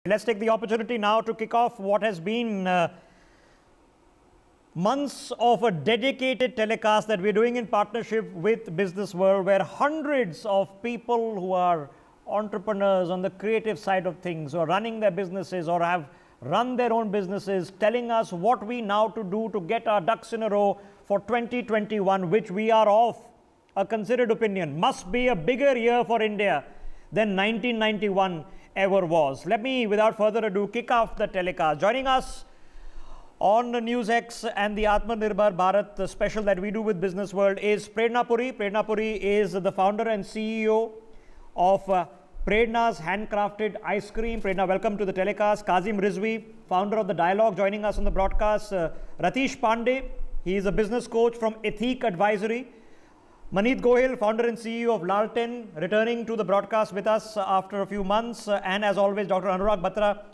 Let's take the opportunity now to kick off what has been months of a dedicated telecast that we're doing in partnership with Business World, where hundreds of people who are entrepreneurs on the creative side of things, or running their businesses or have run their own businesses, telling us what we now to do to get our ducks in a row for 2021, which we are of a considered opinion must be a bigger year for India than 1991 ever was. Let me, without further ado, kick off the telecast. Joining us on the NewsX and the Atmanirbhar Bharat special that we do with Business World is Prerna Puri. Prerna Puri is the founder and CEO of Prerna's Handcrafted Ice Cream. Prerna, welcome to the telecast. Kazim Rizvi, founder of The Dialogue, joining us on the broadcast. Ratish Pandey, he is a business coach from Ethique Advisory. Maneet Gohil, founder and CEO of Lalten, returning to the broadcast with us after a few months. And as always, Dr. Anurag Batra,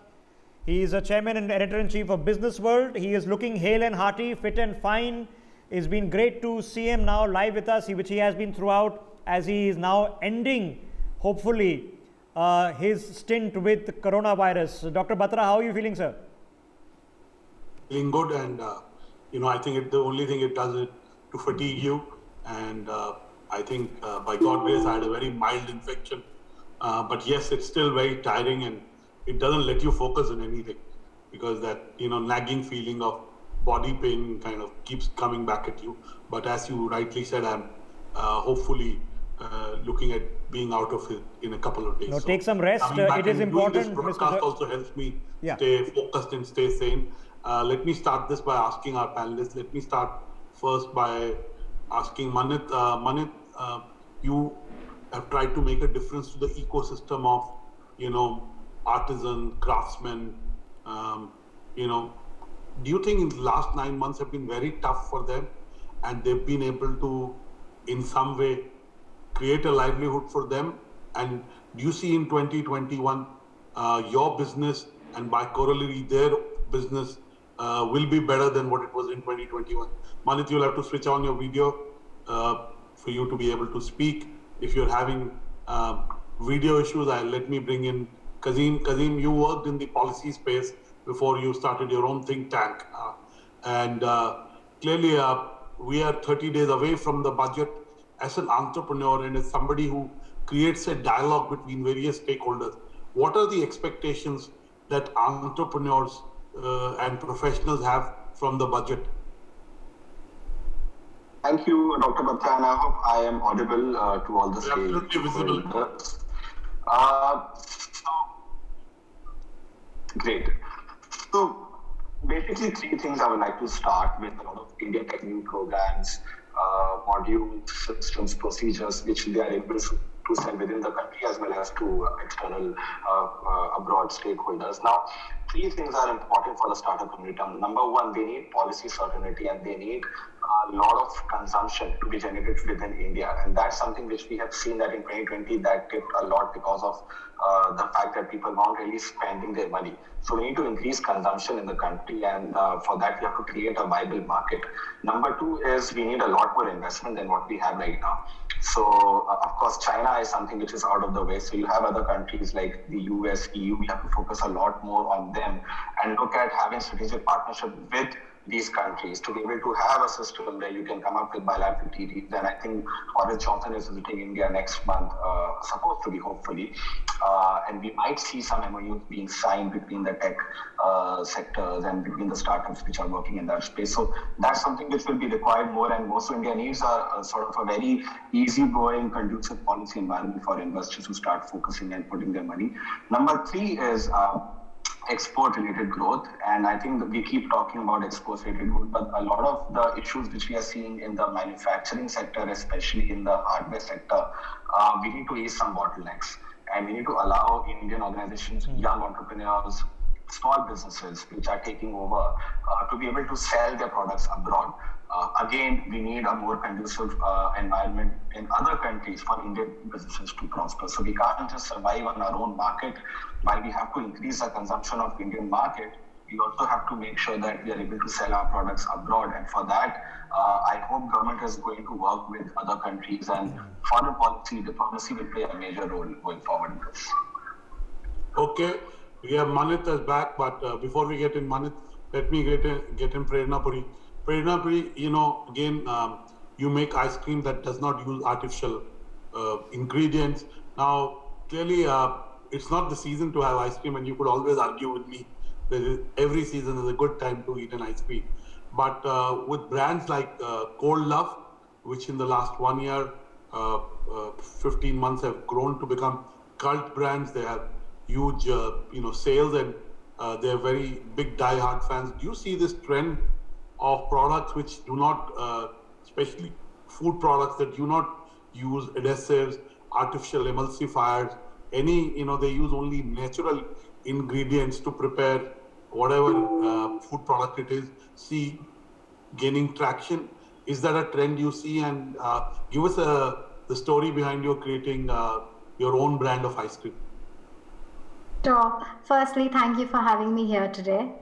he is a chairman and editor-in-chief of Business World. He is looking hale and hearty, fit and fine. It's been great to see him now live with us, which he has been throughout, as he is now ending, hopefully, his stint with coronavirus. Dr. Batra, how are you feeling, sir? Feeling good, and I think the only thing it does is to fatigue you. And I think by God's grace, I had a very mild infection. But yes, it's still very tiring, and it doesn't let you focus on anything, because that nagging feeling of body pain kind of keeps coming back at you. But as you rightly said, I'm hopefully looking at being out of it in a couple of days. No, so take some rest. It is important. This broadcast also helps me stay focused and stay sane. Let me start this by asking our panelists. Let me start first by asking Maneet. Maneet, you have tried to make a difference to the ecosystem of, artisan, craftsmen. Do you think in the last 9 months have been very tough for them, and they've been able to, in some way, create a livelihood for them? And do you see in 2021 your business, and by corollary their business, will be better than what it was in 2021? Maneet, you'll have to switch on your video for you to be able to speak. If you're having video issues, let me bring in Kazim. Kazim, you worked in the policy space before you started your own think tank. Clearly, we are 30 days away from the budget. As an entrepreneur and as somebody who creates a dialogue between various stakeholders, what are the expectations that entrepreneurs and professionals have from the budget? Thank you, Dr. Batra, and I hope I am audible to all the stakeholders. Absolutely visible. Great. So basically 3 things I would like to start with: a lot of Indian tech new programs, modules, systems, procedures, which they are able to sell within the country as well as to external abroad stakeholders. Now, 3 things are important for the startup community. Number 1, they need policy certainty, and they need a lot of consumption to be generated within India. And that's something which we have seen that in 2020 that dipped a lot because of the fact that people weren't really spending their money. So we need to increase consumption in the country, and for that we have to create a viable market. Number 2 is we need a lot more investment than what we have right now. So of course, China is something which is out of the way. So you have other countries like the US, EU. We have to focus a lot more on them and look at having strategic partnership with these countries to be able to have a system where you can come up with bilateral treaties. And I think Boris Johnson is visiting India next month, supposed to be, hopefully. And we might see some MOUs being signed between the tech sectors and between the startups which are working in that space. So that's something which will be required more and more. So India needs a sort of a very easygoing, conducive policy environment for investors to start focusing and putting their money. Number 3 is export-related growth, and I think that we keep talking about export-related growth, but a lot of the issues which we are seeing in the manufacturing sector, especially in the hardware sector, we need to ease some bottlenecks, and we need to allow Indian organizations, young entrepreneurs, small businesses which are taking over to be able to sell their products abroad. Again, we need a more conducive environment in other countries for Indian businesses to prosper. So we can't just survive on our own market. While we have to increase the consumption of Indian market, we also have to make sure that we are able to sell our products abroad. And for that, I hope government is going to work with other countries, and foreign policy, diplomacy will play a major role going forward in this. Okay. We have Manit as back, but before we get in Manit, let me get in Prerna Puri. Prerna Puri, you know, again, you make ice cream that does not use artificial ingredients. Now, clearly, it's not the season to have ice cream, and you could always argue with me that every season is a good time to eat an ice cream. But with brands like Cold Love, which in the last 1 year, 15 months have grown to become cult brands, they have huge, sales, and they're very big die-hard fans. Do you see this trend of products which do not, especially food products that do not use adhesives, artificial emulsifiers, they use only natural ingredients to prepare whatever food product it is, see gaining traction? Is that a trend you see? And give us the story behind your creating your own brand of ice cream. Sure. Firstly, thank you for having me here today.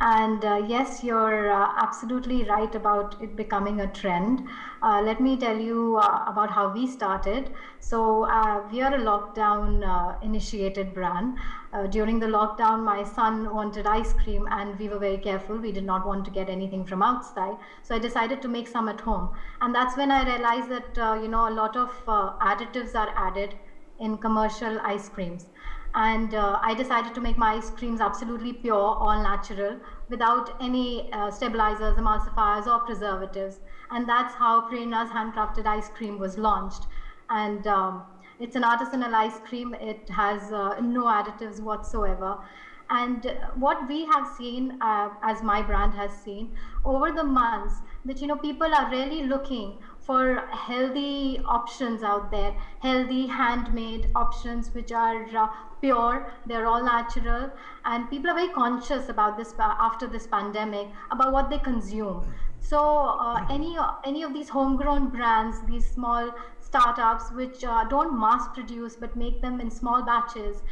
And yes, you're absolutely right about it becoming a trend. Let me tell you about how we started. So we are a lockdown initiated brand. During the lockdown, my son wanted ice cream and we were very careful. We did not want to get anything from outside. So I decided to make some at home. And that's when I realized that, a lot of additives are added in commercial ice creams. And I decided to make my ice creams absolutely pure, all natural, without any stabilizers, emulsifiers, or preservatives. And that's how Prerna's handcrafted ice cream was launched. And it's an artisanal ice cream. It has no additives whatsoever. And what we have seen, as my brand has seen, over the months, that people are really looking for healthy options out there, healthy handmade options which are pure, they're all natural, and people are very conscious about this after this pandemic, about what they consume. So any of these homegrown brands, these small startups which don't mass produce but make them in small batches,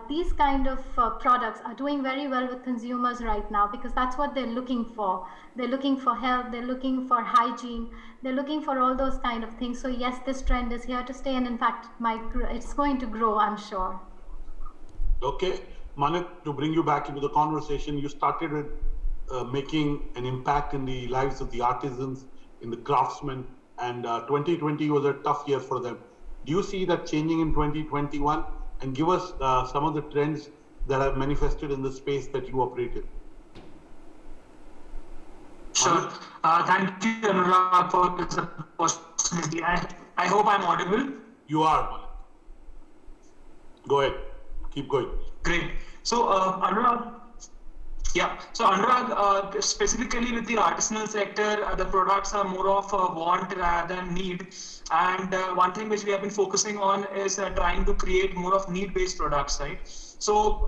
these kind of products are doing very well with consumers right now, because that's what they're looking for. They're looking for health, they're looking for hygiene, they're looking for all those kind of things. So yes, this trend is here to stay, and in fact, it's going to grow, I'm sure. Okay, Manit, to bring you back into the conversation, you started with making an impact in the lives of the artisans, in the craftsmen, and 2020 was a tough year for them. Do you see that changing in 2021? And give us some of the trends that have manifested in the space that you operate in. Sure. Thank you, Anurag, for this opportunity. I hope I'm audible. You are, Manit. Go ahead. Keep going. Great. So, Anurag, specifically with the artisanal sector, the products are more of a want rather than need. And one thing which we have been focusing on is trying to create more of need-based products, right? So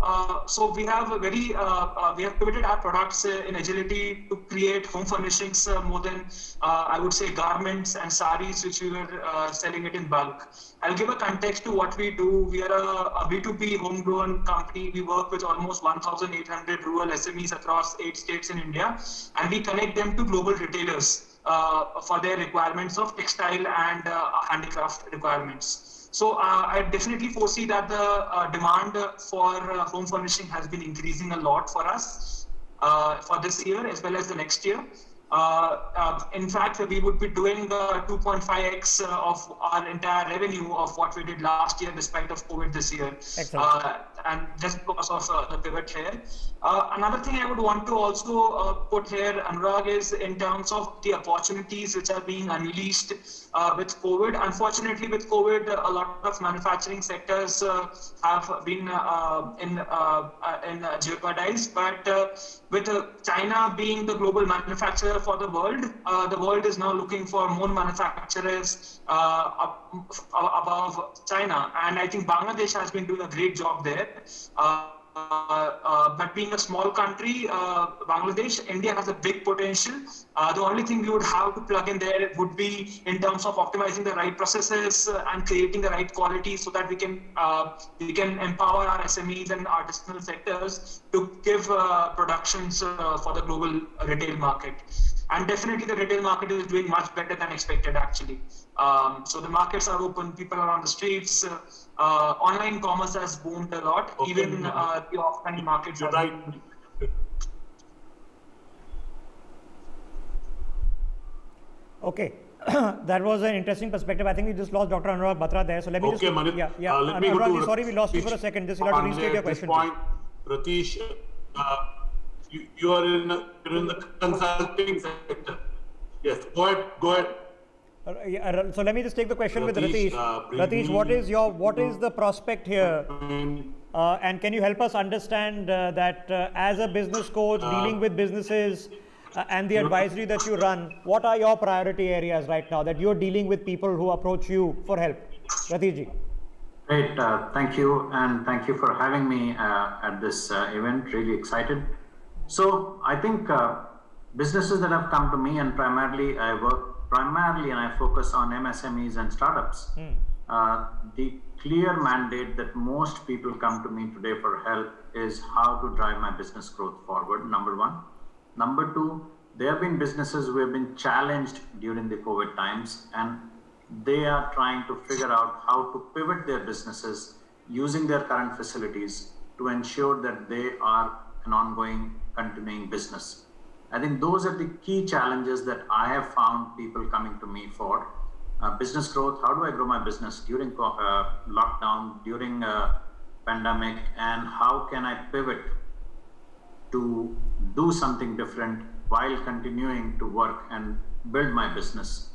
we have we have pivoted our products in agility to create home furnishings more than I would say garments and saris, which we were selling it in bulk. I'll give a context to what we do. We are a B2B homegrown company. We work with almost 1,800 rural SMEs across 8 states in India, and we connect them to global retailers for their requirements of textile and handicraft requirements. So I definitely foresee that the demand for home furnishing has been increasing a lot for us for this year as well as the next year. In fact, we would be doing 2.5x of our entire revenue of what we did last year, despite of COVID this year. And just because of the pivot here. Another thing I would want to also put here, Anurag, is in terms of the opportunities which are being unleashed with COVID. Unfortunately, with COVID, a lot of manufacturing sectors have been jeopardized. But with China being the global manufacturer for the world is now looking for more manufacturers above China. And I think Bangladesh has been doing a great job there. But being a small country, Bangladesh, India has a big potential. The only thing we would have to plug in there would be in terms of optimizing the right processes and creating the right quality, so that we can empower our SMEs and artisanal sectors to give productions for the global retail market. And definitely the retail market is doing much better than expected, actually. So the markets are open, people are on the streets. Online commerce has boomed a lot. Okay. Even the offline markets are right. Okay. That was an interesting perspective. I think we just lost Dr. Anurag Batra there. So let me Manit, let me Anurag, sorry we lost you for a second. Just you'll have to restate your question. Point, Ratish, you are in the consulting sector. Yes, go ahead. So let me just take the question with Ratish. Ratish, what is the prospect here? And can you help us understand that as a business coach dealing with businesses and the advisory that you run, what are your priority areas right now that you're dealing with people who approach you for help? Ratish ji. Great, thank you, and thank you for having me at this event. Really excited. So I think businesses that have come to me, and primarily I focus on MSMEs and startups. The clear mandate that most people come to me today for help is how to drive my business growth forward, number one. Number two, there have been businesses who have been challenged during the COVID times, and they are trying to figure out how to pivot their businesses using their current facilities to ensure that they are an ongoing, continuing business. I think those are the key challenges that I have found people coming to me for. Business growth, how do I grow my business during lockdown, during pandemic, and how can I pivot to do something different while continuing to work and build my business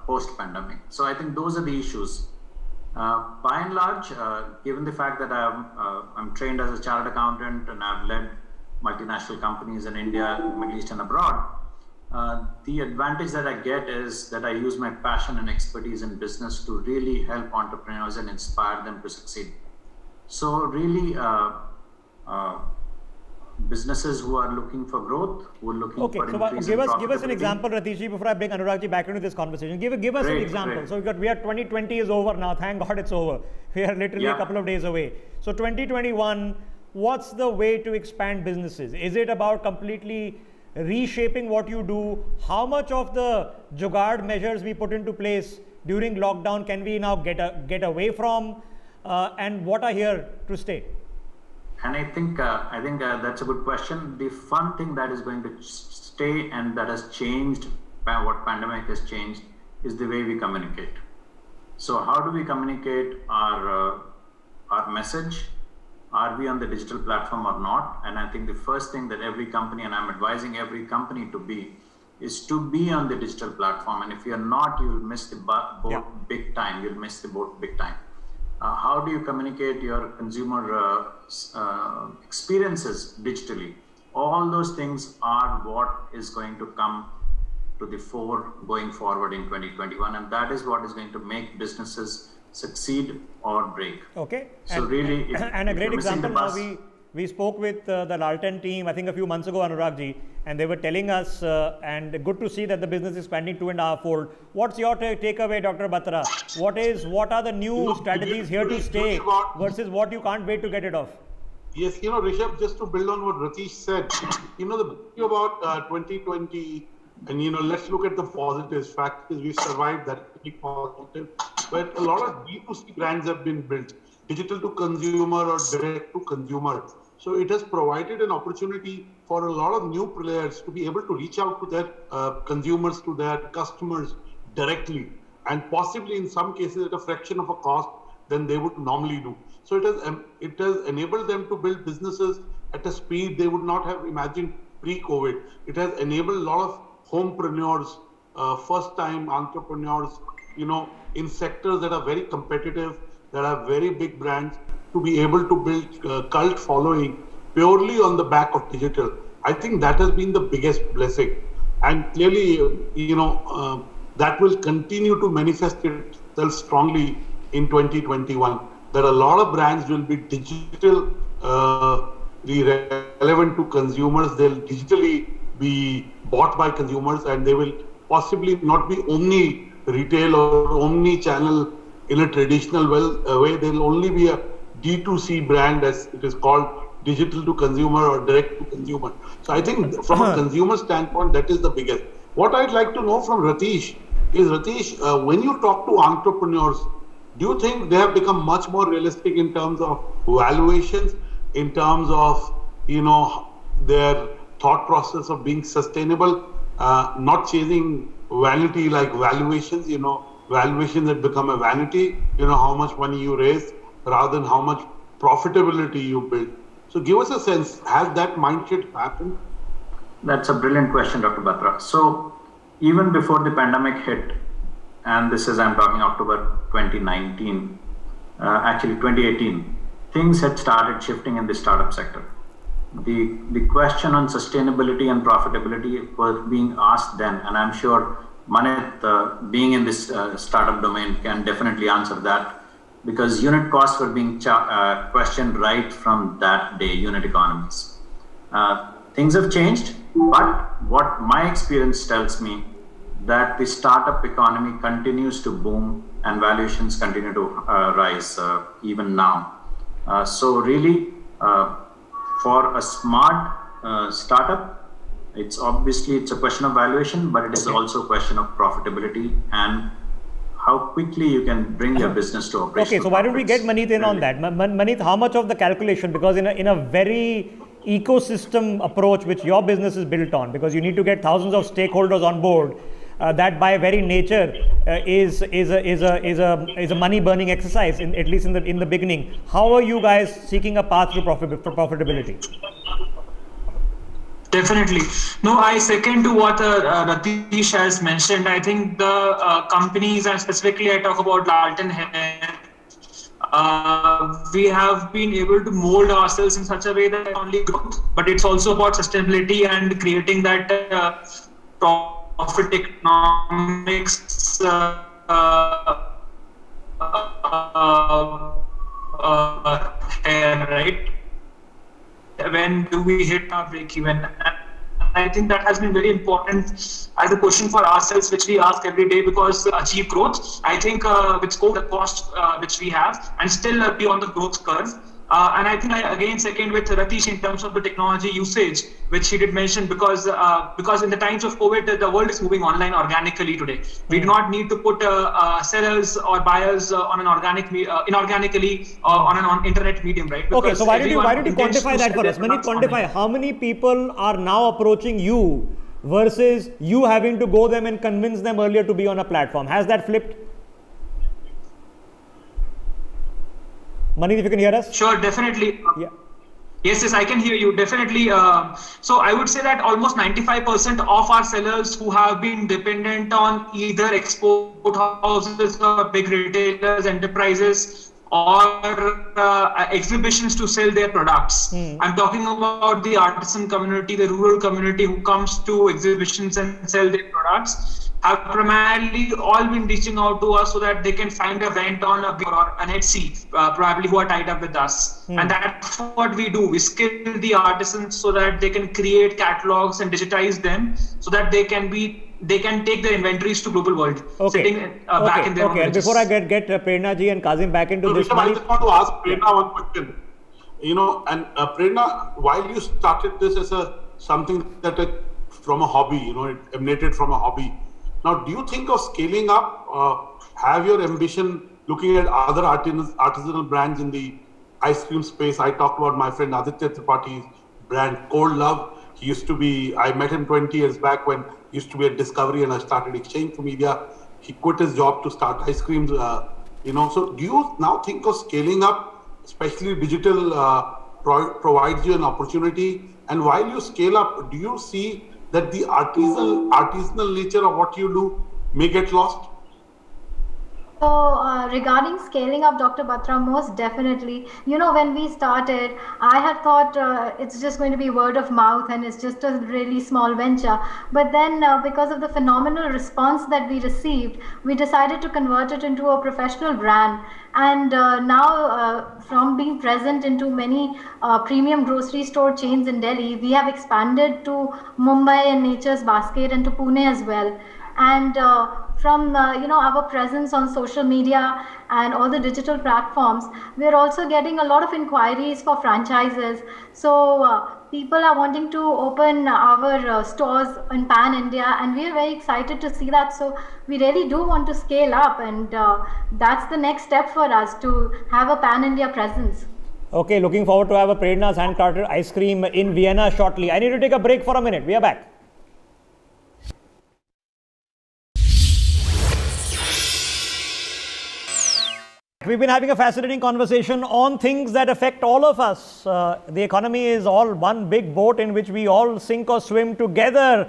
post-pandemic. So I think those are the issues. By and large, given the fact that I'm trained as a chartered accountant and I've led multinational companies in India, Middle East and abroad, the advantage that I get is that I use my passion and expertise in business to really help entrepreneurs and inspire them to succeed. So really, businesses who are looking for growth, who are looking for increase in profitability. Give us an example, Ratish ji, before I bring Anurag ji back into this conversation. Give us an example. Great. So we are 2020 is over now. Thank God it's over. We are literally a couple of days away. So 2021, what's the way to expand businesses? Is it about completely reshaping what you do? How much of the jugaad measures we put into place during lockdown can we now get away from? And what are here to stay? And I think that's a good question. The fun thing that is going to stay and that has changed, what pandemic has changed, is the way we communicate. So how do we communicate our message? Are we on the digital platform or not? And I think the first thing that every company, and I'm advising every company to be, is to be on the digital platform. And if you're not, you'll miss the boat big time. You'll miss the boat big time. How do you communicate your consumer experiences digitally? All those things are what is going to come to the fore going forward in 2021. And that is what is going to make businesses succeed or break. Okay. So really, and a great example now, we spoke with the Lalten team, I think a few months ago, Anurag ji, and they were telling us, and good to see that the business is expanding 2.5-fold. What's your takeaway, Dr. Batra? What are the new strategies here to stay versus what you can't wait to get it off? Yes, Rishabh, just to build on what Ratish said, the thing about 2020, and let's look at the positives. Fact is, we survived that big positive. But a lot of B2C brands have been built, digital to consumer or direct to consumer. So it has provided an opportunity for a lot of new players to be able to reach out to their consumers, to their customers directly, and possibly in some cases at a fraction of a cost than they would normally do. So it has enabled them to build businesses at a speed they would not have imagined pre-COVID. It has enabled a lot of homepreneurs, first-time entrepreneurs, in sectors that are very competitive, that are very big brands, to be able to build cult following purely on the back of digital. I think that has been the biggest blessing. And clearly, that will continue to manifest itself strongly in 2021. That a lot of brands will be digital, relevant to consumers. They'll digitally be bought by consumers, and they will possibly not be omni retail or omni channel in a traditional way. They'll only be a D2C brand, as it is called, digital to consumer or direct to consumer. So I think from a consumer standpoint, that is the biggest. What I'd like to know from Ratish is, when you talk to entrepreneurs, do you think they have become much more realistic in terms of valuations, in terms of, their thought process of being sustainable, not chasing vanity like valuations, valuations that become a vanity, how much money you raise rather than how much profitability you build. So give us a sense, has that mindset happened? That's a brilliant question, Dr. Batra. So even before the pandemic hit, and this is, I'm talking October 2019, actually 2018, things had started shifting in the startup sector. The question on sustainability and profitability was being asked then, and I'm sure Manit, being in this startup domain, can definitely answer that, because unit costs were being questioned right from that day, unit economies. Things have changed, but what my experience tells me that the startup economy continues to boom and valuations continue to rise even now. So really, for a smart startup, it's a question of valuation, but it is also a question of profitability and how quickly you can bring your business to operation. Okay, so why don't we get Manit in on that? Manit, how much of the calculation, because in a very ecosystem approach which your business is built on, because you need to get thousands of stakeholders on board, that by very nature is a money burning exercise, at least in the beginning. How are you guys seeking a path to profitability? Definitely. No, I second to what Ratish has mentioned. I think the companies, and specifically I talk about Laltan Hair, we have been able to mold ourselves in such a way that not only growth, but it's also about sustainability and creating that profit economics hair, right? When do we hit our break even? I think that has been very important as a question for ourselves, which we ask every day, because to achieve growth, I think with scope, the cost which we have, and still be on the growth curve. And I think I again second with Ratish in terms of the technology usage, which he did mention, because in the times of COVID, the world is moving online organically today. We do not need to put sellers or buyers on an inorganically on an internet medium, right? Because okay, so why did you quantify that for us? Quantify how many people are now approaching you versus you having to go them and convince them earlier to be on a platform. Has that flipped? Manit, if you can hear us? Sure, definitely. Yeah. Yes, I can hear you. Definitely. So I would say that almost 95% of our sellers who have been dependent on either export houses or big retailers, enterprises, or exhibitions to sell their products. I'm talking about the artisan community, the rural community who comes to exhibitions and sell their products, have primarily all been reaching out to us so that they can find a vent on a or an Etsy, probably who are tied up with us. And that's what we do. We skill the artisans so that they can create catalogs and digitize them so that they can take their inventories to global world, sitting back in their own villages. Before I get Prerna ji and Kazim back into this, I just want to ask Prerna one question. And Prerna, while you started this as something that from a hobby, it emanated from a hobby. Now, do you think of scaling up? Have your ambition looking at other artisanal brands in the ice cream space? I talked about my friend Aditya Tripathi's brand Cold Love. He used to be, I met him 20 years back when he used to be at Discovery and I started Exchange for Media. He quit his job to start ice creams, So do you now think of scaling up, especially digital provides you an opportunity? And while you scale up, do you see that the artisanal nature of what you do may get lost? So regarding scaling up, Dr. Batra, most definitely. When we started, I had thought it's just going to be word of mouth and it's just a really small venture. But then because of the phenomenal response that we received, we decided to convert it into a professional brand. And now from being present into many premium grocery store chains in Delhi, we have expanded to Mumbai and Nature's Basket and to Pune as well. And from our presence on social media and all the digital platforms, we are also getting a lot of inquiries for franchises. So people are wanting to open our stores in Pan India, and we are very excited to see that. So we really do want to scale up, and that's the next step for us, to have a Pan India presence. Okay, looking forward to have a Prerna's handcrafted ice cream in Vienna shortly. I need to take a break for a minute. We are back. We've been having a fascinating conversation on things that affect all of us. The economy is all one big boat in which we all sink or swim together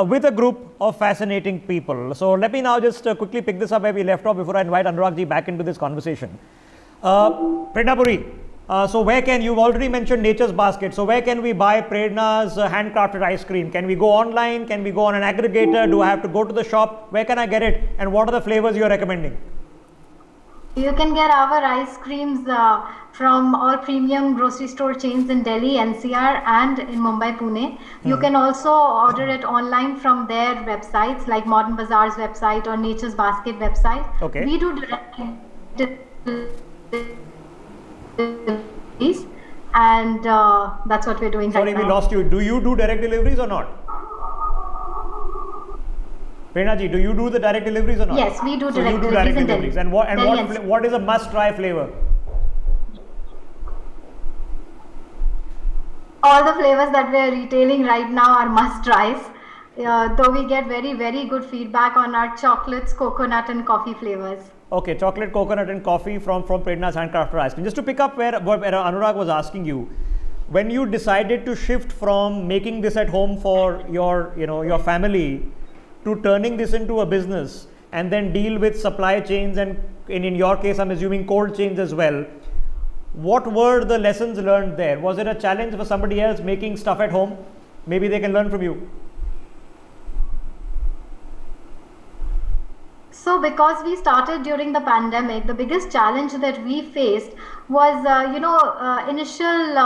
with a group of fascinating people. So let me now just quickly pick this up where we left off before I invite Anurag ji back into this conversation. Prerna Puri, so where can, you've already mentioned Nature's Basket. So where can we buy Prerna's handcrafted ice cream? Can we go online? Can we go on an aggregator? Do I have to go to the shop? Where can I get it? And what are the flavors you are recommending? You can get our ice creams from all premium grocery store chains in Delhi, NCR and in Mumbai, Pune. You can also order it online from their websites like Modern Bazaar's website or Nature's Basket website. Okay. We do direct deliveries, and that's what we're doing right now. Sorry, we lost you. Do you do direct deliveries or not? Prerna ji, do you do the direct deliveries or not? Yes, we do direct deliveries. And what is a must-try flavor? All the flavors that we are retailing right now are must-tries. Though we get very, very good feedback on our chocolates, coconut and coffee flavors. Okay, chocolate, coconut and coffee from Prerna's handcrafted ice cream. Just to pick up where Anurag was asking you, when you decided to shift from making this at home for your family to turning this into a business and then deal with supply chains and in your case I'm assuming cold chains as well, what were the lessons learned there? Was it a challenge for somebody else making stuff at home? Maybe they can learn from you. So because we started during the pandemic, the biggest challenge that we faced was initial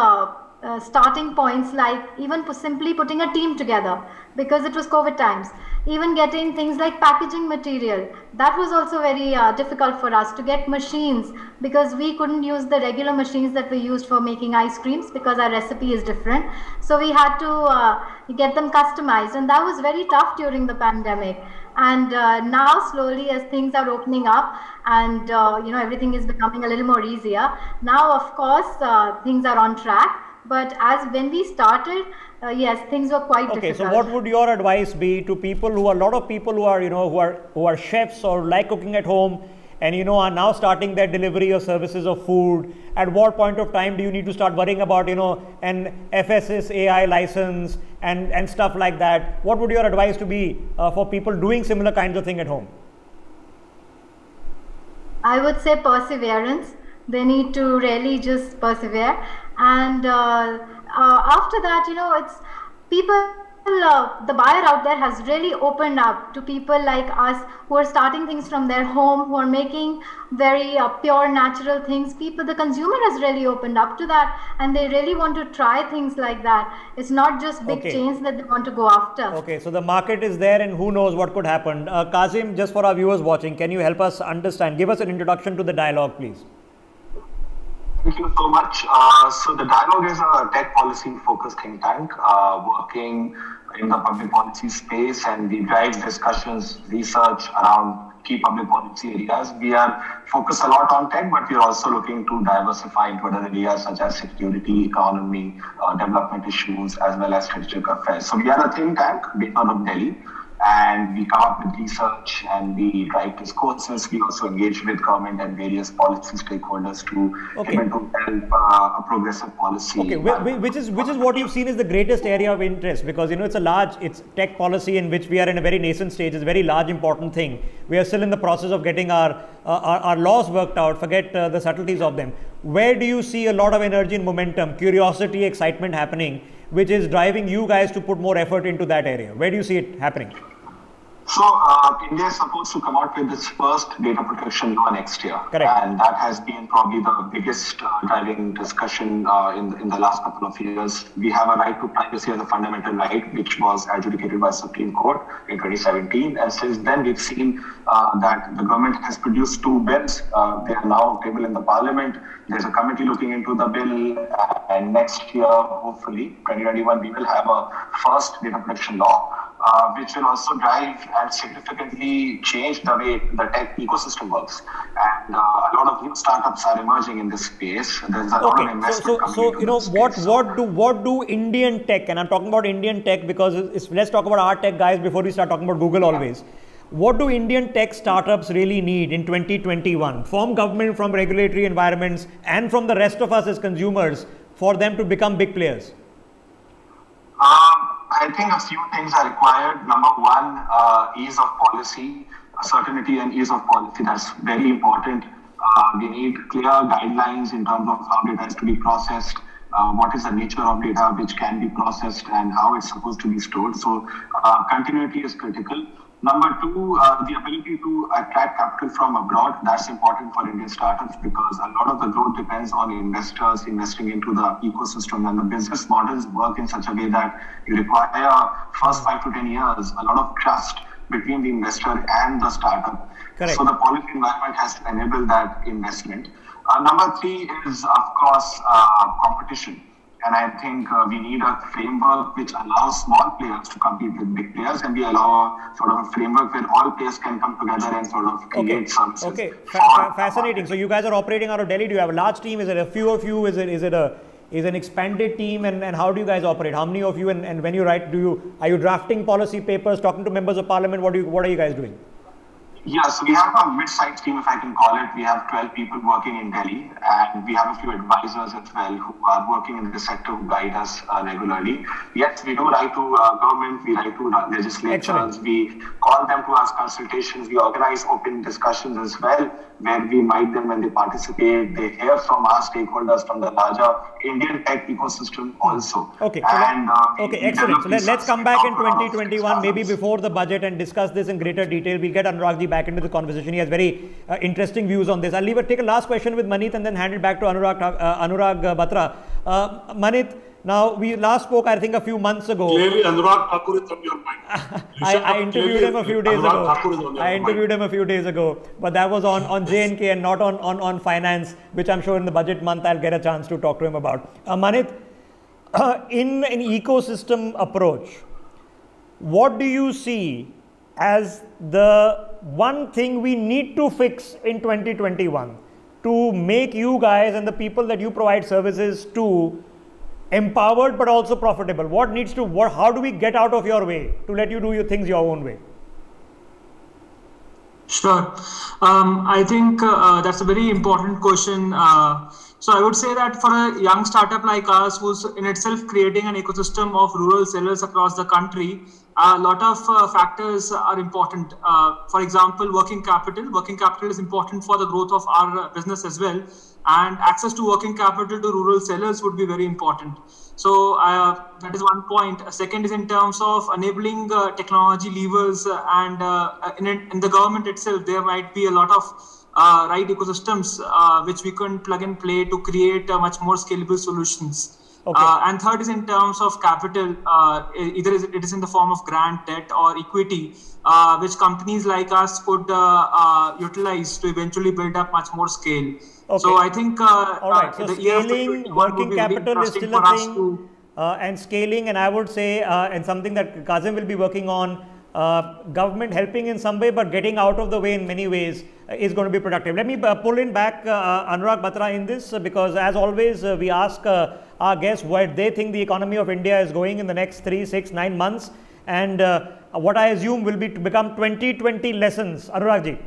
starting points, like even simply putting a team together because it was COVID times. Even getting things like packaging material, that was also very difficult for us to get machines, because we couldn't use the regular machines that we used for making ice creams because our recipe is different. So we had to get them customized, and that was very tough during the pandemic. And now slowly, as things are opening up and everything is becoming a little more easier, now of course things are on track. But as when we started, yes, things were quite difficult. Okay, so what would your advice be to people a lot of people who are, who are chefs or like cooking at home and, are now starting their delivery or services of food? At what point of time do you need to start worrying about, an FSSAI license and stuff like that? What would your advice to be for people doing similar kinds of thing at home? I would say perseverance. They need to really just persevere. And after that, it's people, the buyer out there has really opened up to people like us who are starting things from their home, who are making very pure natural things. The consumer has really opened up to that, and they really want to try things like that. It's not just big chains that they want to go after. Okay, so the market is there and who knows what could happen. Kazim, just for our viewers watching, can you help us understand, give us an introduction to the dialogue, please? Thank you so much. So the Dialogue is a tech policy focused think tank working in the public policy space, and we drive discussions, research around key public policy areas. We are focused a lot on tech, but we are also looking to diversify into other areas such as security, economy, development issues, as well as strategic affairs. So we are a think tank based out of Delhi, and we come up with research and we drive discourses. We also engage with government and various policy stakeholders to help a progressive policy. Okay, which is what you've seen is the greatest area of interest, because it's tech policy in which we are in a very nascent stage. It's a very large important thing. We are still in the process of getting our laws worked out. Forget the subtleties of them. Where do you see a lot of energy and momentum, curiosity, excitement happening, which is driving you guys to put more effort into that area? Where do you see it happening? So India is supposed to come out with its first data protection law next year. Correct. And that has been probably the biggest driving discussion in the last couple of years. We have a right to privacy as a fundamental right, which was adjudicated by Supreme Court in 2017. And since then, we've seen that the government has produced 2 bills. They are now tabled in the parliament. There's a committee looking into the bill. And next year, hopefully, 2021, we will have a first data protection law. Which will also drive and significantly change the way the tech ecosystem works. And a lot of new startups are emerging in this space. There's a lot of investment coming into this space. What do Indian tech, and I'm talking about Indian tech because let's talk about our tech guys before we start talking about Google always. What do Indian tech startups really need in 2021 from government, from regulatory environments, and from the rest of us as consumers for them to become big players? I think a few things are required. Number one, ease of policy, certainty and ease of policy. That's very important. We need clear guidelines in terms of how data is to be processed, what is the nature of data which can be processed, and how it's supposed to be stored. So continuity is critical. Number two, the ability to attract capital from abroad. That's important for Indian startups because a lot of the growth depends on investors investing into the ecosystem, and the business models work in such a way that you require first 5 to 10 years, a lot of trust between the investor and the startup. Correct. So the policy environment has to enable that investment. Number three is, of course, competition. And I think we need a framework which allows small players to compete with big players, and we allow sort of a framework where all players can come together and sort of create services. Okay, fascinating. So you guys are operating out of Delhi. Do you have a large team? Is it a few of you? Is an expanded team? And how do you guys operate? How many of you? And when you write, are you drafting policy papers, talking to members of parliament? What are you guys doing? Yes, we have a mid-sized team, if I can call it. We have 12 people working in Delhi, and we have a few advisors as well who are working in this sector who guide us regularly. Yes, we do write to government, we write to legislators, Excellent. We call them to ask consultations, we organize open discussions as well, where we invite them when they participate. They hear from our stakeholders from the larger Indian tech ecosystem also. Okay, so excellent. So let's come back in 2021, maybe before the budget, and discuss this in greater detail. We'll get Anurag ji back into the conversation. He has very interesting views on this. I'll take a last question with Manit and then hand it back to Anurag Batra. Manit, now we last spoke, I think, a few months ago. Clearly, Anurag Thakur is on your mind. I interviewed him a few days ago. A few days ago, but that was on J&K and not on finance, which I'm sure in the budget month I'll get a chance to talk to him about. Manit, in an ecosystem approach, what do you see as the one thing we need to fix in 2021 to make you guys and the people that you provide services to empowered but also profitable? What needs to work? How do we get out of your way to let you do your things your own way? Sure. I think that's a very important question. So I would say that for a young startup like us, who's in itself creating an ecosystem of rural sellers across the country, a lot of factors are important. For example, working capital. Working capital is important for the growth of our business as well. And access to working capital to rural sellers would be very important. So that is one point. Second is in terms of enabling technology levers, and in the government itself, there might be a lot of right ecosystems which we can plug and play to create much more scalable solutions. Okay. And third is in terms of capital, either it is in the form of grant, debt, or equity, which companies like us could utilize to eventually build up much more scale. Okay. So I think all right. So the scaling, working capital is still a thing, and scaling, and I would say, and something that Kazim will be working on, government helping in some way, but getting out of the way in many ways is going to be productive. Let me pull in back Anurag Batra in this, because as always, we ask our guests where they think the economy of India is going in the next 3, 6, 9 months, and what I assume will be to become 2020 lessons. Anurag ji.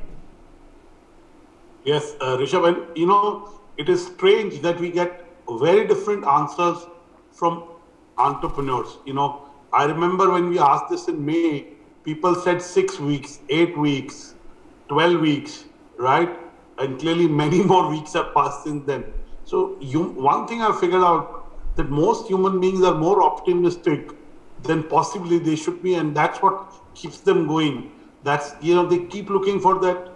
Yes, Rishabh, and it is strange that we get very different answers from entrepreneurs. I remember when we asked this in May, people said 6 weeks, 8 weeks, 12 weeks, right? And clearly many more weeks have passed since then. So one thing I figured out, that most human beings are more optimistic than possibly they should be, and that's what keeps them going. That's, they keep looking for that,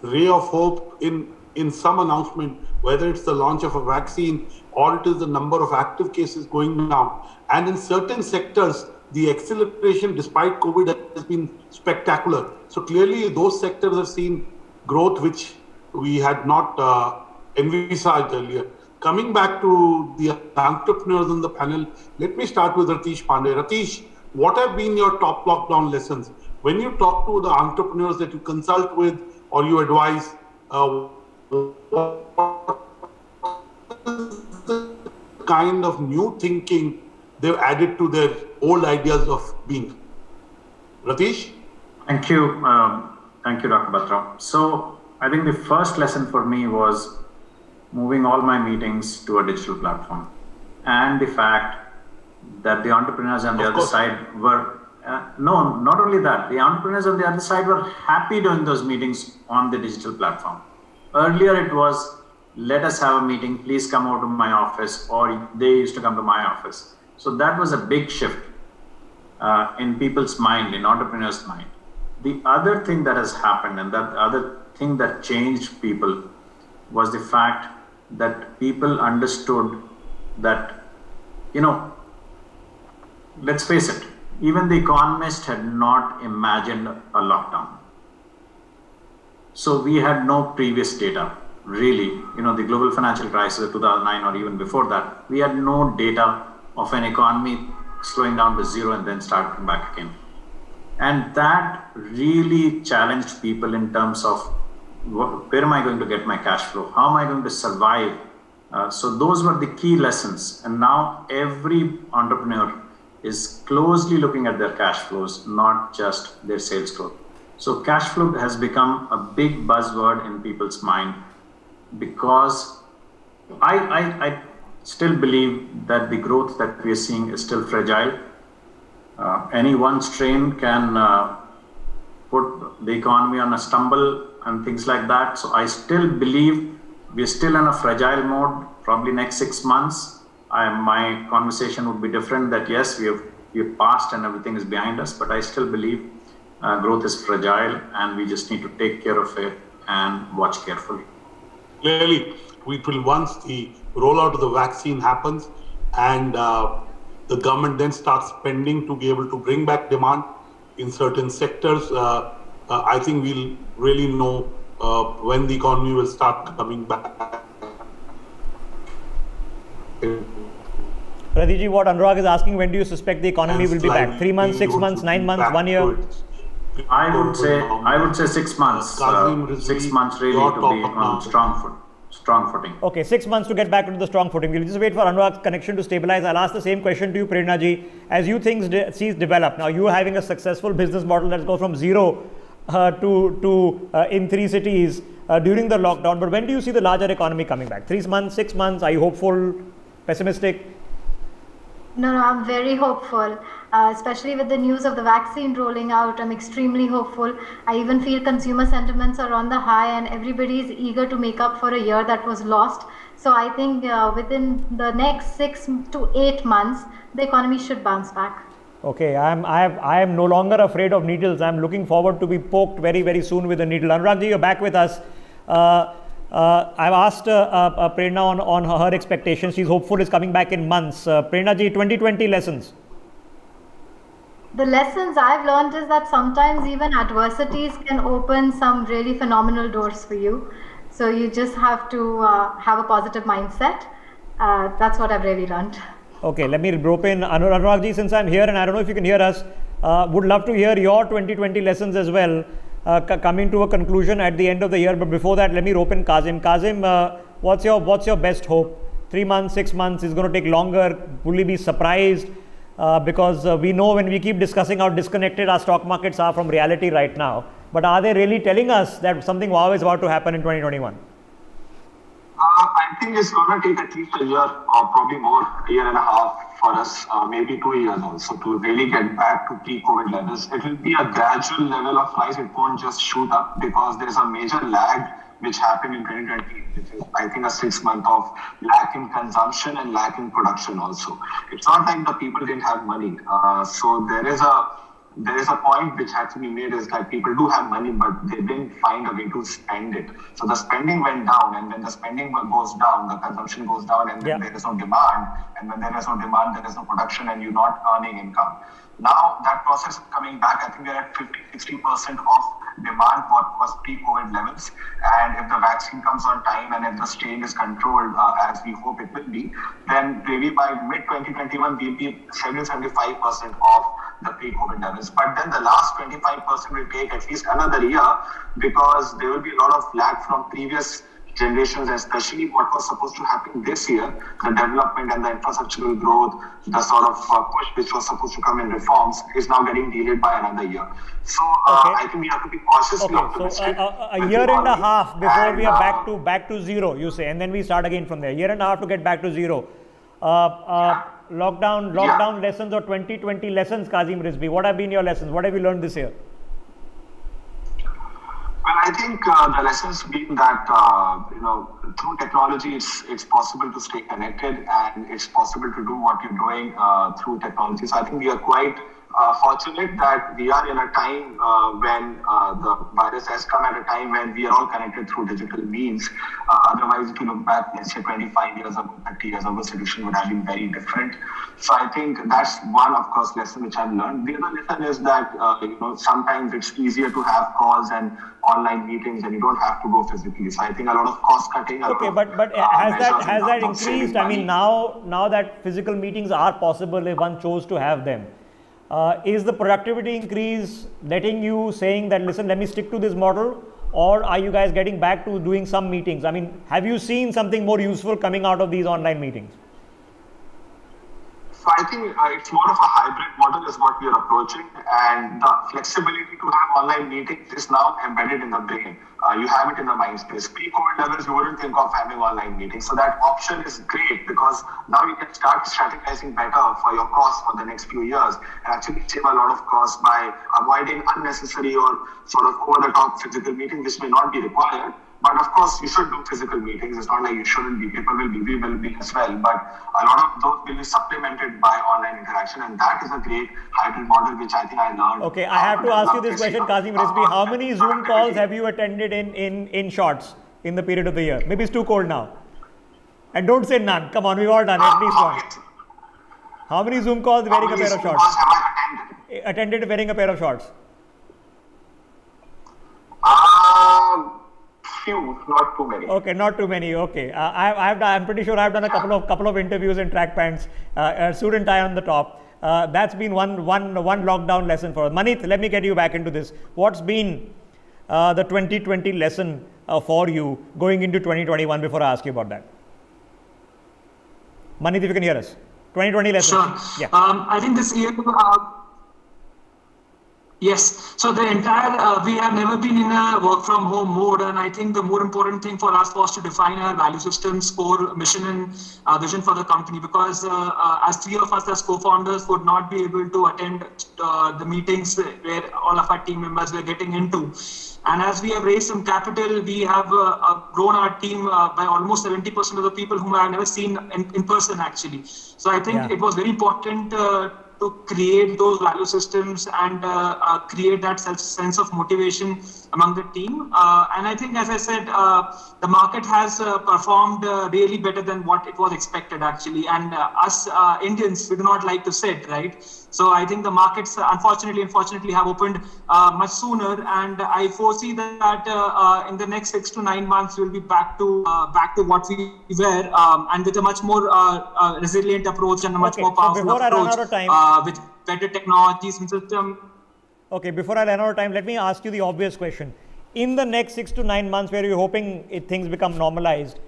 ray of hope in some announcement, whether it's the launch of a vaccine or it is the number of active cases going down. And in certain sectors, the acceleration despite COVID has been spectacular. So clearly those sectors have seen growth which we had not envisaged earlier. Coming back to the entrepreneurs on the panel, let me start with Ratish Pandey. Ratish, what have been your top lockdown lessons? When you talk to the entrepreneurs that you consult with or you advise, what is the kind of new thinking they've added to their old ideas of being? Ratish? Thank you. Thank you, Dr. Batra. So I think the first lesson for me was moving all my meetings to a digital platform, and the fact that the entrepreneurs on the other side were, not only that, the entrepreneurs on the other side were happy doing those meetings on the digital platform. Earlier it was, let us have a meeting, please come over to my office, or they used to come to my office. So that was a big shift in people's mind, in entrepreneurs' mind. The other thing that has happened, and that other thing that changed people, was the fact that people understood that, let's face it, even the economists had not imagined a lockdown. So we had no previous data, really. The global financial crisis of 2009 or even before that, we had no data of an economy slowing down to zero and then starting back again. And that really challenged people in terms of, where am I going to get my cash flow? How am I going to survive? So those were the key lessons. And now every entrepreneur is closely looking at their cash flows, not just their sales growth. So cash flow has become a big buzzword in people's mind, because I still believe that the growth that we are seeing is still fragile. Any one strain can put the economy on a stumble and things like that. So I still believe we're still in a fragile mode. Probably next 6 months, my conversation would be different, that yes, we've passed and everything is behind us, but I still believe growth is fragile and we just need to take care of it and watch carefully. Clearly, we will, once the rollout of the vaccine happens and the government then starts spending to be able to bring back demand in certain sectors, I think we'll really know when the economy will start coming back. Radhiji, what Anurag is asking, when do you suspect the economy will be back? 3 months, 6 months, 9 months, 1 year? I would say 6 months. 6 months really to be on strong footing. Okay, 6 months to get back into the strong footing. We'll just wait for Anurag's connection to stabilize. I'll ask the same question to you, Prerna ji. As you things develop, now you are having a successful business model that's go from zero to in 3 cities during the lockdown. But when do you see the larger economy coming back? 3 months, 6 months? Are you hopeful, pessimistic? No, I'm very hopeful, especially with the news of the vaccine rolling out. I'm extremely hopeful. I even feel consumer sentiments are on the high and everybody is eager to make up for a year that was lost. So I think within the next 6 to 8 months, the economy should bounce back. Okay, I am no longer afraid of needles. I'm looking forward to be poked very, very soon with a needle. Anurag ji, you're back with us. I've asked Prerna on her expectations. She's hopeful it's coming back in months. Prerna ji, 2020 lessons. The lessons I've learned is that sometimes even adversities can open some really phenomenal doors for you. So you just have to have a positive mindset. That's what I've really learned. Okay, let me rope in Anurag ji, since I'm here and I don't know if you can hear us. Would love to hear your 2020 lessons as well. Coming to a conclusion at the end of the year, but before that, let me rope in Kazim. Kazim, what's your best hope? 3 months, 6 months is going to take longer. Will you be surprised? Because we know when we keep discussing how disconnected our stock markets are from reality right now. But are they really telling us that something wow is about to happen in 2021? I think it's going to take at least a year or probably more, a year and a half for us, maybe 2 years also, to really get back to pre-COVID levels. It will be a gradual level of rise. It won't just shoot up because there's a major lag which happened in 2020, which is, I think, a 6 month of lack in consumption and lack in production also. It's not like the people didn't have money. So there is a there is a point which had to be made is that people do have money, but they didn't find a way to spend it. So the spending went down, and when the spending goes down, the consumption goes down, and then there is no demand. And when there is no demand, there is no production, and you're not earning income. Now that process is coming back. I think we're at 50-60% of demand what was pre-COVID levels. And if the vaccine comes on time and if the strain is controlled as we hope it will be, then maybe by mid-2021 we'll be 70-75% of the pre-COVID levels. But then the last 25% will take at least another year, because there will be a lot of lag from previous generations, especially what was supposed to happen this year, the development and the infrastructural growth, the sort of push which was supposed to come in reforms is now getting delayed by another year. So I think we have to be cautiously optimistic. So a year and a half before we are back to zero, you say, and then we start again from there. Year and a half to get back to zero. Lockdown lessons or 2020 lessons, Kazim Rizvi. What have been your lessons? What have you learned this year? Well, I think the lessons being that through technology, it's possible to stay connected, and it's possible to do what you're doing through technology. So I think we are quite fortunate that we are in a time when the virus has come at a time when we are all connected through digital means. Otherwise, if you look back, let's say 25 years ago, 30 years ago, the situation would have been very different. So I think that's one, of course, lesson which I've learned. The other lesson is that sometimes it's easier to have calls and online meetings, and you don't have to go physically. So I think a lot of cost cutting. Okay, but has that increased? I mean, now that physical meetings are possible if one chose to have them, is the productivity increase letting you saying that, listen, let me stick to this model, or are you guys getting back to doing some meetings? I mean, have you seen something more useful coming out of these online meetings? So I think it's more of a hybrid model is what we are approaching, and the flexibility to have online meetings is now embedded in the brain. You have it in the mind space. Pre-COVID levels, you wouldn't think of having online meetings. So that option is great, because now you can start strategizing better for your costs for the next few years, and actually save a lot of costs by avoiding unnecessary or sort of over-the-top physical meetings which may not be required. But of course, you should do physical meetings. It's not like you shouldn't be. People will be, we will be as well. But a lot of those will be supplemented by online interaction. And that is a great hybrid model, which I think I learned. Okay, I have to ask you this question, Kazim Rizvi. How many Zoom calls have you attended in shorts in the period of the year? Maybe it's too cold now. And don't say none. Come on, we've all done at least one. How many Zoom calls wearing a pair of shorts? Attended wearing a pair of shorts? Few, not too many. Okay, not too many. Okay, I'm pretty sure I've done a couple of interviews in track pants, suit and tie on the top. That's been one lockdown lesson for us. Manith, let me get you back into this. What's been the 2020 lesson for you going into 2021 before I ask you about that? Manith, if you can hear us. 2020 lesson. Sure. Yeah. I think this year, yes. So the entire, we have never been in a work from home mode. And I think the more important thing for us was to define our value systems, core mission and vision for the company. Because as three of us as co-founders would not be able to attend the meetings where all of our team members were getting into. And as we have raised some capital, we have grown our team by almost 70% of the people whom I have never seen in person actually. So I think it was very important to create those value systems and create that sense of motivation among the team. And I think, as I said, the market has performed really better than what it was expected actually. And us Indians, we do not like to sit, right? So I think the markets, unfortunately, have opened much sooner. And I foresee that in the next 6 to 9 months, we'll be back to what we were, and with a much more resilient approach and a much more powerful approach. With better technologies and systems. Okay, before I run out of time, let me ask you the obvious question. In the next 6 to 9 months, where you're hoping things become normalized,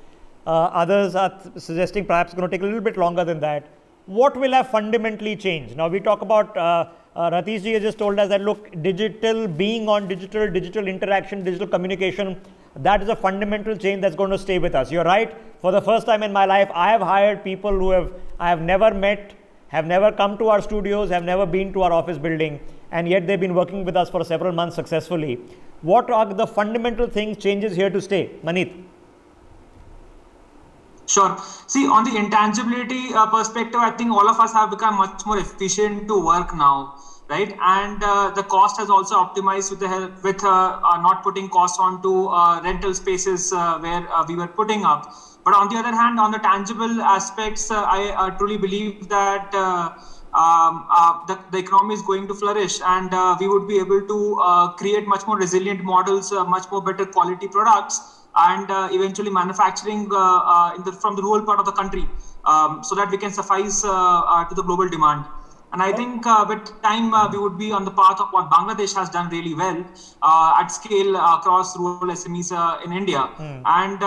others are suggesting perhaps it's going to take a little bit longer than that. What will have fundamentally changed? Now, we talk about, Ratish ji has just told us that, look, being on digital interaction, digital communication, that is a fundamental change that's going to stay with us. You're right. For the first time in my life, I have hired people who I have never met, have never come to our studios, have never been to our office building, and yet they've been working with us for several months successfully. What are the fundamental changes here to stay? Manith? Sure. See, on the intangibility perspective, I think all of us have become much more efficient to work now. right? And the cost has also optimized with the help with not putting costs onto rental spaces where we were putting up. But on the other hand, on the tangible aspects, I truly believe that the economy is going to flourish, and we would be able to create much more resilient models, much more better quality products, and eventually manufacturing from the rural part of the country, so that we can suffice to the global demand. And I think with time, we would be on the path of what Bangladesh has done really well at scale across rural SMEs in India. And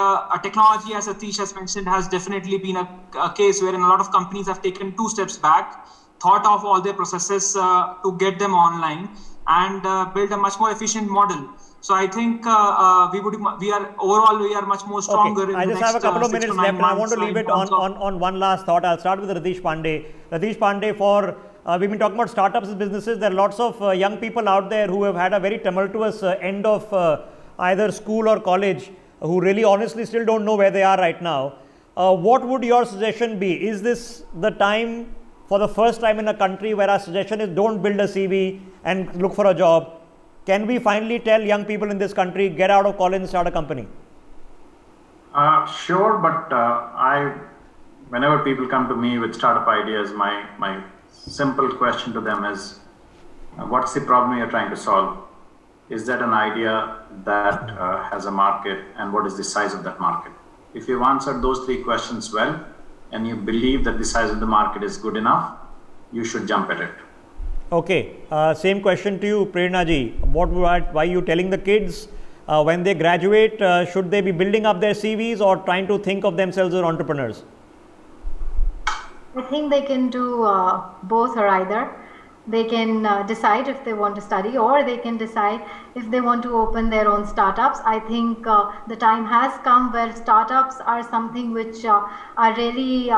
technology, as Atish has mentioned, has definitely been a case wherein a lot of companies have taken 2 steps back, thought of all their processes to get them online, and build a much more efficient model. So I think we are much more stronger. Okay. I just have a couple of minutes left, and I want to leave it on one last thought. I'll start with Ratish Pandey. Ratish Pandey, we've been talking about startups and businesses. There are lots of young people out there who have had a very tumultuous end of either school or college, who really honestly still don't know where they are right now. What would your suggestion be? Is this the time, for the first time in a country, where our suggestion is don't build a CV and look for a job? Can we finally tell young people in this country, get out of college and start a company? Sure, but whenever people come to me with startup ideas, my simple question to them is, what's the problem you're trying to solve? Is that an idea that has a market, and what is the size of that market? If you've answered those 3 questions well, and you believe that the size of the market is good enough, you should jump at it. Okay, same question to you, Prerna ji. Why are you telling the kids when they graduate, should they be building up their CVs or trying to think of themselves as entrepreneurs? I think they can do both or either. They can decide if they want to study, or they can decide if they want to open their own startups. I think the time has come where startups are something which are really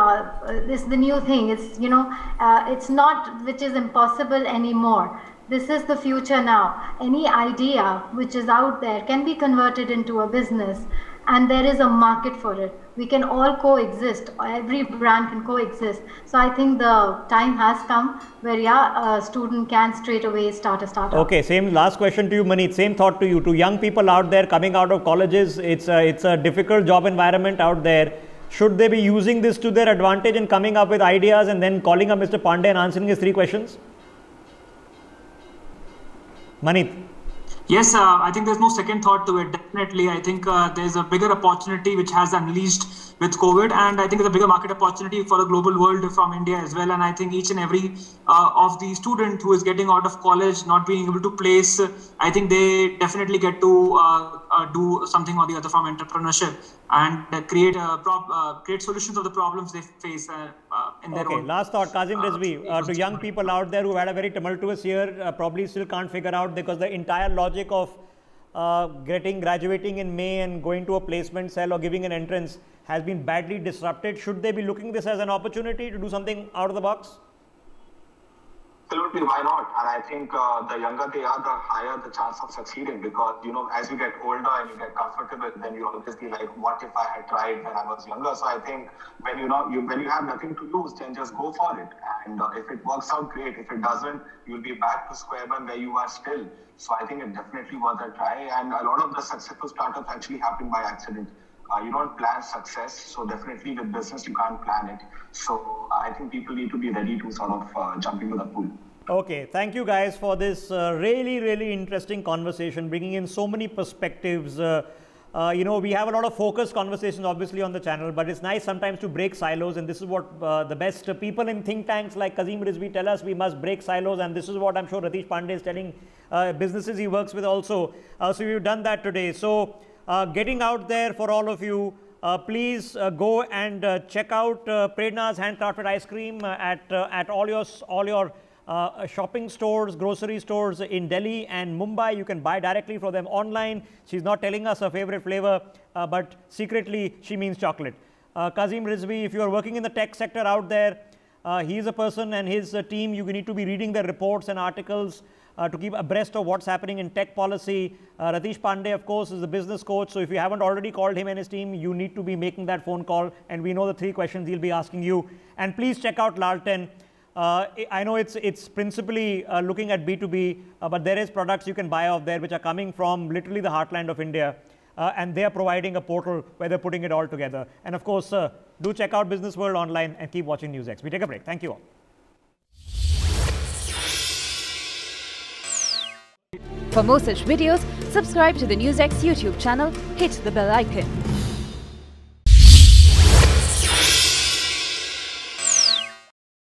this is the new thing. It's it's not which is impossible anymore. This is the future now. Any idea which is out there can be converted into a business, and there is a market for it. We can all coexist. Every brand can coexist. So I think the time has come where a student can straight away start a startup. Okay, same last question to you, Maneet. Same thought to you. To young people out there coming out of colleges, it's a difficult job environment out there. Should they be using this to their advantage and coming up with ideas and then calling up Mr. Pandey and answering his 3 questions? Maneet. Yes, I think there's no second thought to it. Definitely, I think there's a bigger opportunity which has unleashed with COVID, and I think it's a bigger market opportunity for the global world from India as well. And I think each and every of the student who is getting out of college, not being able to place, I think they definitely get to do something or the other from entrepreneurship and create solutions of the problems they face in their own. Okay, last thought, Kazim Rizvi, to young people out there who had a very tumultuous year, probably still can't figure out, because the entire logic of graduating in May and going to a placement cell or giving an entrance has been badly disrupted. Should they be looking this as an opportunity to do something out of the box? Absolutely, why not? And I think the younger they are, the higher the chance of succeeding, because, as you get older and you get comfortable, then you always be like, what if I had tried when I was younger? So I think when when you have nothing to lose, then just go for it. And if it works out, great. If it doesn't, you'll be back to square one where you are still. So I think it's definitely worth a try. And a lot of the successful startups actually happen by accident. You don't plan success, so definitely with business you can't plan it. So I think people need to be ready to sort of jump into the pool. Okay, thank you guys for this really interesting conversation, bringing in so many perspectives. We have a lot of focused conversations obviously on the channel, but it's nice sometimes to break silos, and this is what the best people in think tanks like Kazim Rizvi tell us. We must break silos, and this is what I'm sure Ratish Pandey is telling businesses he works with also. So we've done that today. So getting out there for all of you, please go and check out Prerna's handcrafted ice cream at all your shopping stores, grocery stores in Delhi and Mumbai. You can buy directly from them online. She's not telling us her favorite flavor, but secretly she means chocolate. Kazim Rizvi, if you are working in the tech sector out there, he is a person, and his team, you need to be reading their reports and articles to keep abreast of what's happening in tech policy. Ratish Pandey, of course, is the business coach. So if you haven't already called him and his team, you need to be making that phone call. And we know the 3 questions he'll be asking you. And please check out Lal10. I know it's principally looking at B2B, but there is products you can buy off there which are coming from literally the heartland of India, and they are providing a portal where they're putting it all together. And of course, do check out Business World online and keep watching NewsX. We take a break. Thank you all. For more such videos, subscribe to the NewsX YouTube channel, hit the bell icon.